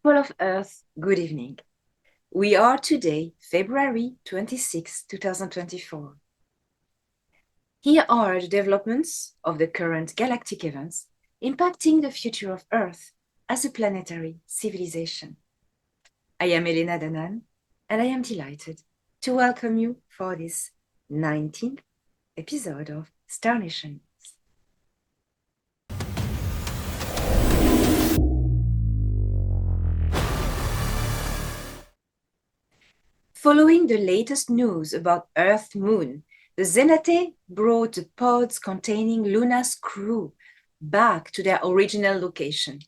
People of Earth, good evening. We are today, February 26, 2024. Here are the developments of the current galactic events impacting the future of Earth as a planetary civilization. I am Elena Danan, and I am delighted to welcome you for this 19th episode of Star Nation. Following the latest news about Earth-Moon, the Zenate brought the pods containing Luna's crew back to their original location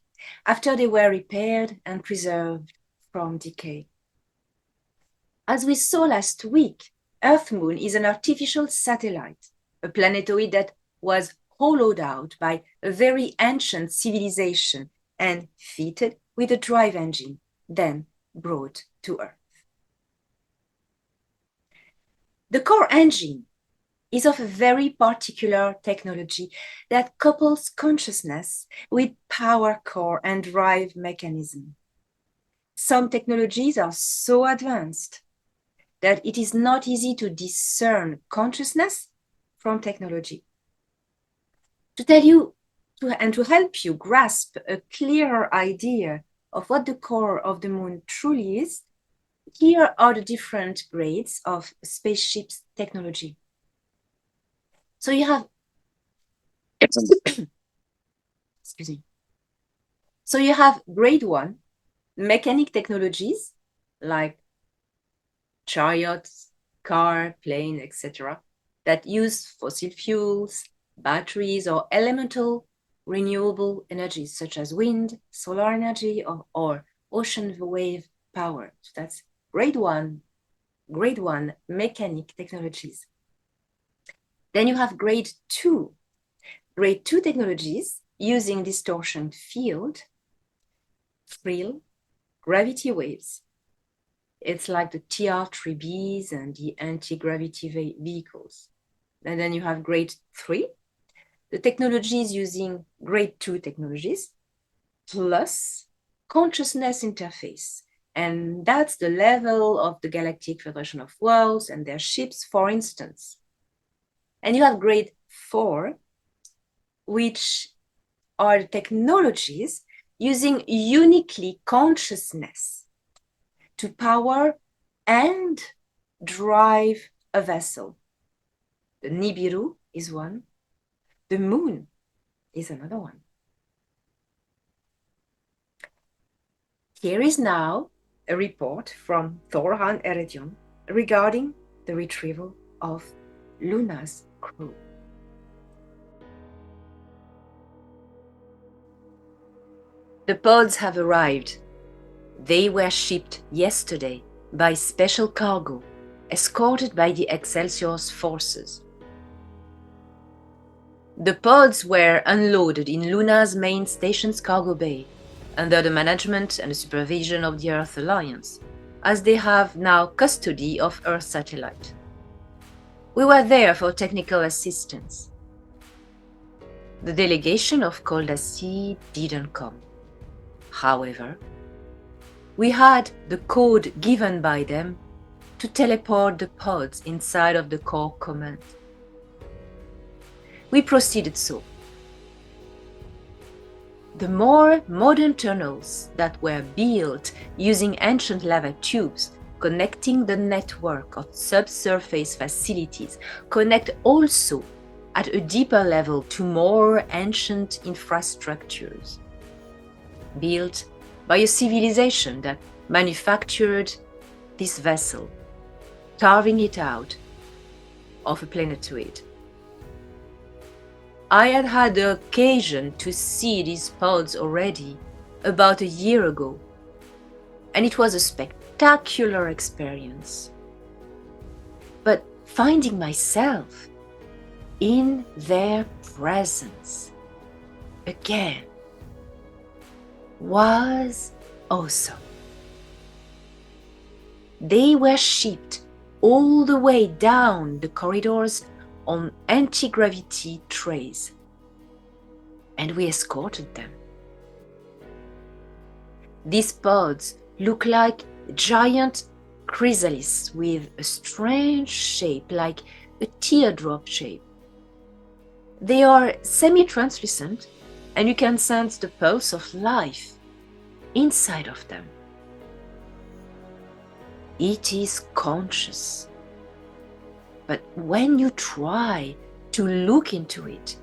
after they were repaired and preserved from decay. As we saw last week, Earth-Moon is an artificial satellite, a planetoid that was hollowed out by a very ancient civilization and fitted with a drive engine, then brought to Earth. The core engine is of a very particular technology that couples consciousness with power core and drive mechanism. Some technologies are so advanced that it is not easy to discern consciousness from technology. To tell you and to help you grasp a clearer idea of what the core of the moon truly is, here are the different grades of spaceship's technology. So you have, excuse me. So you have grade 1, mechanic technologies like chariots, car, plane, etc., that use fossil fuels, batteries, or elemental renewable energies such as wind, solar energy, or ocean wave power. So that's grade 1 mechanic technologies. Then you have grade 2 technologies using distortion field, frill, gravity waves. It's like the TR-3Bs and the anti-gravity vehicles. And then you have grade 3, the technologies using grade 2 technologies, plus consciousness interface. And that's the level of the Galactic Federation of Worlds and their ships, for instance. And you have grade 4, which are technologies using uniquely consciousness to power and drive a vessel. The Nibiru is one. The moon is another one. Here is now a report from Thor and Eredyon regarding the retrieval of Luna's crew. The pods have arrived. They were shipped yesterday by special cargo, escorted by the Excelsior's forces. The pods were unloaded in Luna's main station's cargo bay, under the management and the supervision of the Earth Alliance, as they have now custody of Earth satellite. We were there for technical assistance. The delegation of Coldasea didn't come. However, we had the code given by them to teleport the pods inside of the core command. We proceeded so. The more modern tunnels that were built using ancient lava tubes connecting the network of subsurface facilities connect also at a deeper level to more ancient infrastructures built by a civilization that manufactured this vessel, carving it out of a planetoid. I had had the occasion to see these pods already about a year ago, and it was a spectacular experience. But finding myself in their presence again was awesome. They were shipped all the way down the corridors on anti-gravity trays, and we escorted them. These pods look like giant chrysalis with a strange shape, like a teardrop shape. They are semi-translucent, and you can sense the pulse of life inside of them. It is conscious. But when you try to look into it,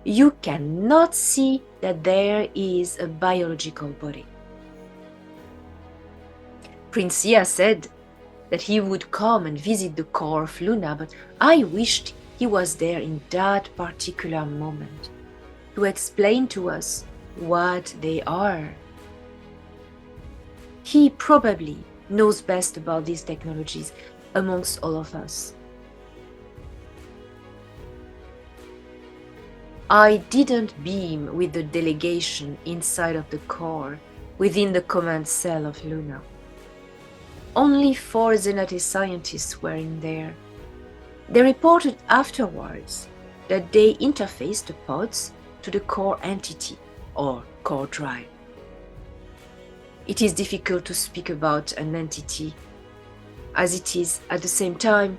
you cannot see that there is a biological body. Prince Sia said that he would come and visit the core of Luna, but I wished he was there in that particular moment to explain to us what they are. He probably knows best about these technologies amongst all of us. I didn't beam with the delegation inside of the core within the command cell of Luna. Only 4 Zenate scientists were in there. They reported afterwards that they interfaced the pods to the core entity or core drive. It is difficult to speak about an entity, as it is at the same time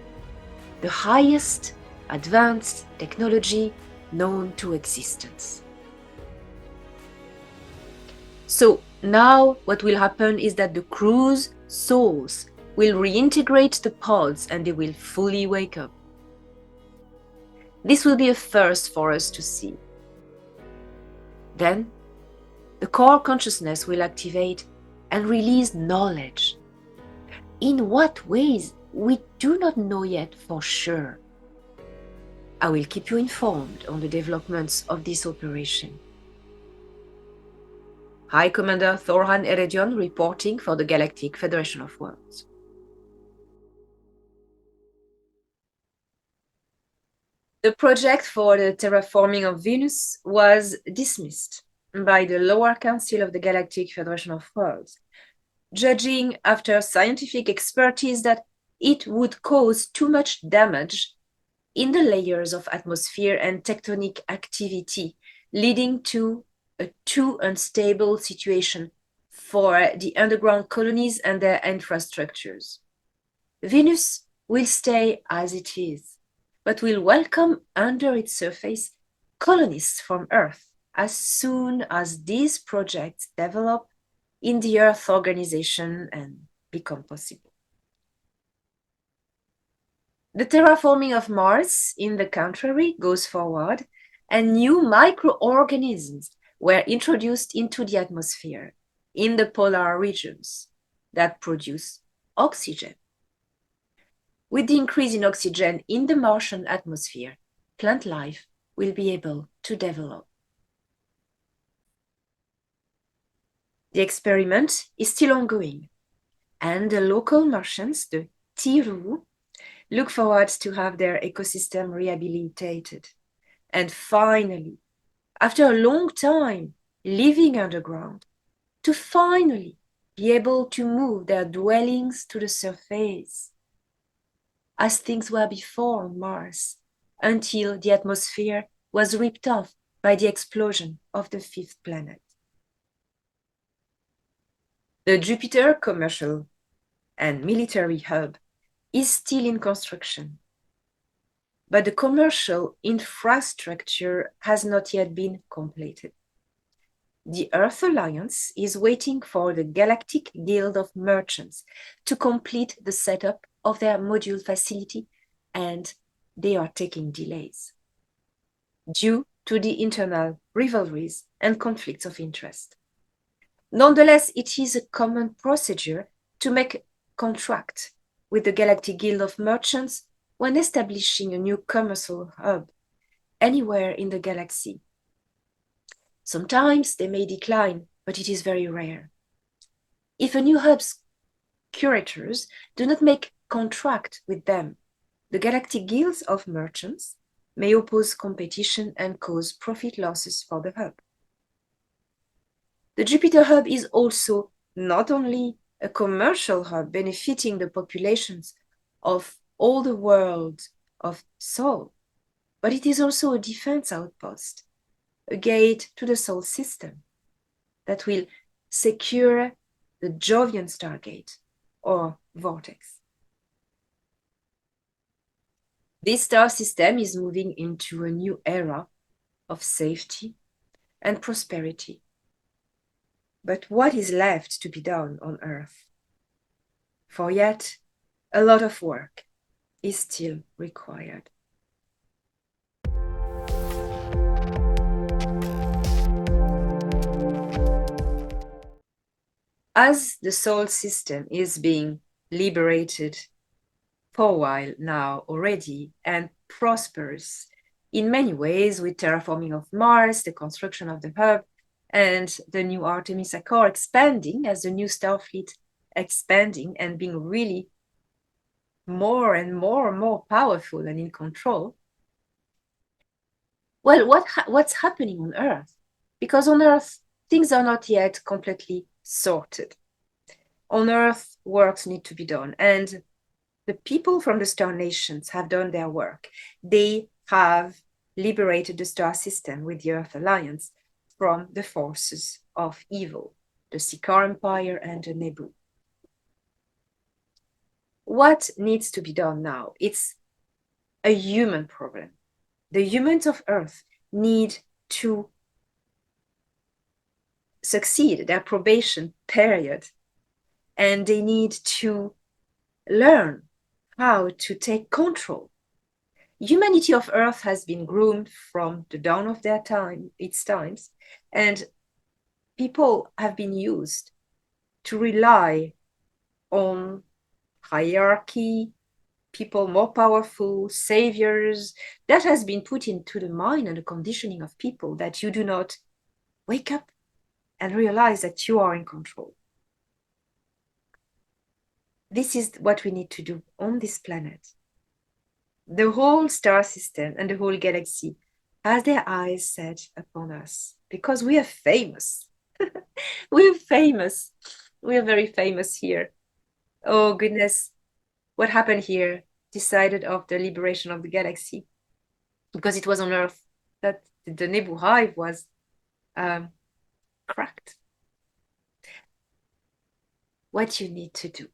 the highest advanced technology known to existence. So now what will happen is that the crew's souls will reintegrate the pods and they will fully wake up. This will be a first for us to see. Then the core consciousness will activate and release knowledge. In what ways, we do not know yet for sure. I will keep you informed on the developments of this operation. High Commander Thor Eredyon reporting for the Galactic Federation of Worlds. The project for the terraforming of Venus was dismissed by the lower council of the Galactic Federation of Worlds, judging after scientific expertise that it would cause too much damage in the layers of atmosphere and tectonic activity, leading to a too unstable situation for the underground colonies and their infrastructures. Venus will stay as it is, but will welcome under its surface colonists from Earth as soon as these projects develop in the Earth organization and become possible. The terraforming of Mars, in the contrary, goes forward, and new microorganisms were introduced into the atmosphere in the polar regions that produce oxygen. With the increase in oxygen in the Martian atmosphere, plant life will be able to develop. The experiment is still ongoing, and the local Martians, the Tiru, look forward to have their ecosystem rehabilitated. And finally, after a long time living underground, to finally be able to move their dwellings to the surface, as things were before on Mars, until the atmosphere was ripped off by the explosion of the 5th planet. The Jupiter commercial and military hub is still in construction, but the commercial infrastructure has not yet been completed. The Earth Alliance is waiting for the Galactic Guild of Merchants to complete the setup of their module facility, and they are taking delays due to the internal rivalries and conflicts of interest. Nonetheless, it is a common procedure to make contract with the Galactic Guild of Merchants when establishing a new commercial hub anywhere in the galaxy. Sometimes they may decline, but it is very rare. If a new hub's curators do not make contract with them, the Galactic Guilds of Merchants may oppose competition and cause profit losses for the hub. The Jupiter hub is also not only a commercial hub benefiting the populations of all the world of Sol, but it is also a defense outpost, a gate to the Sol system that will secure the Jovian stargate or vortex. This star system is moving into a new era of safety and prosperity. But what is left to be done on Earth? For yet, a lot of work is still required. As the solar system is being liberated for a while now already and prospers in many ways with terraforming of Mars, the construction of the hub, and the new Artemis Accord expanding as the new Starfleet expanding and being really more and more powerful and in control. Well, what's happening on Earth? Because on Earth, things are not yet completely sorted. On Earth, works need to be done. And the people from the star nations have done their work. They have liberated the star system with the Earth Alliance from the forces of evil, the Sikaar Empire and the Nebu. What needs to be done now? It's a human problem. The humans of Earth need to succeed their probation period, and they need to learn how to take control. Humanity of Earth has been groomed from the dawn of its times, and people have been used to rely on hierarchy, people more powerful, saviors. That has been put into the mind and the conditioning of people that you do not wake up and realize that you are in control. This is what we need to do on this planet. The whole star system and the whole galaxy has their eyes set upon us because we are famous. We're famous. We are very famous here. Oh goodness, what happened here decided of the liberation of the galaxy, because it was on Earth that the Nebu hive was cracked. What you need to do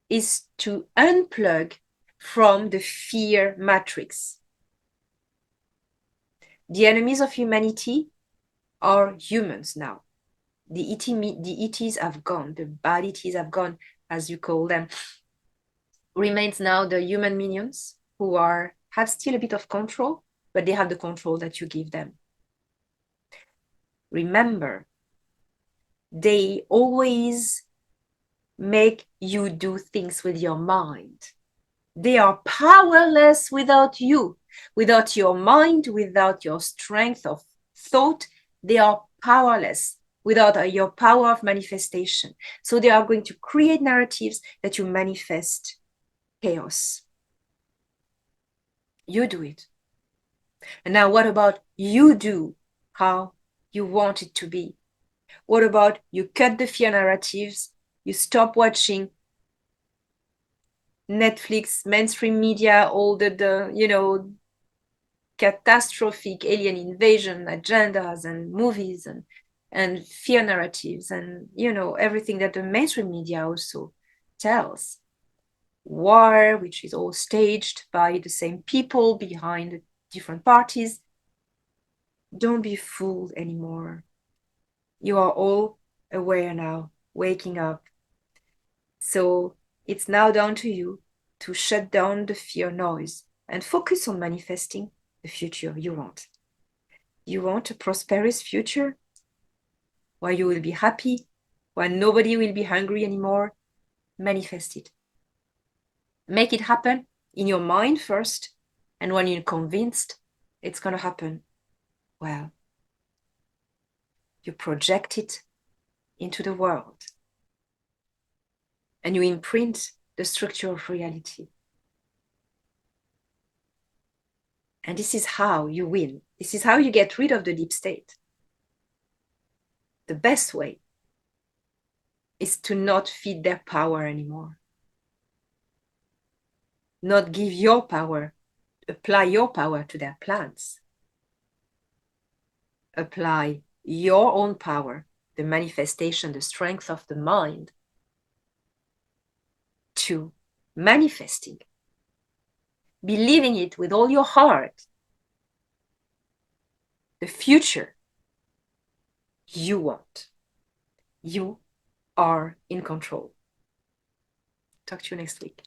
is to unplug from the fear matrix. The enemies of humanity are humans now. The ETs have gone, the bad ETs have gone, as you call them. Remains now the human minions who have still a bit of control, but they have the control that you give them. Remember, they always make you do things with your mind. They are powerless without you, without your mind, without your strength of thought. They are powerless without your power of manifestation. So they are going to create narratives that you manifest chaos. You do it. And now what about you do how you want it to be? What about you cut the fear narratives, you stop watching Netflix, mainstream media, all the catastrophic alien invasion agendas and movies and fear narratives and everything that the mainstream media also tells. War, which is all staged by the same people behind different parties. Don't be fooled anymore. You are all aware now, waking up. So it's now down to you to shut down the fear noise and focus on manifesting the future you want. You want a prosperous future where you will be happy, where nobody will be hungry anymore. Manifest it. Make it happen in your mind first, and when you're convinced it's going to happen, well, you project it into the world and you imprint the structure of reality. And this is how you win. This is how you get rid of the deep state. The best way is to not feed their power anymore. Not give your power, apply your power to their plans. Apply your own power the manifestation, the strength of the mind to manifesting, believing it with all your heart, the future you want. You are in control. Talk to you next week.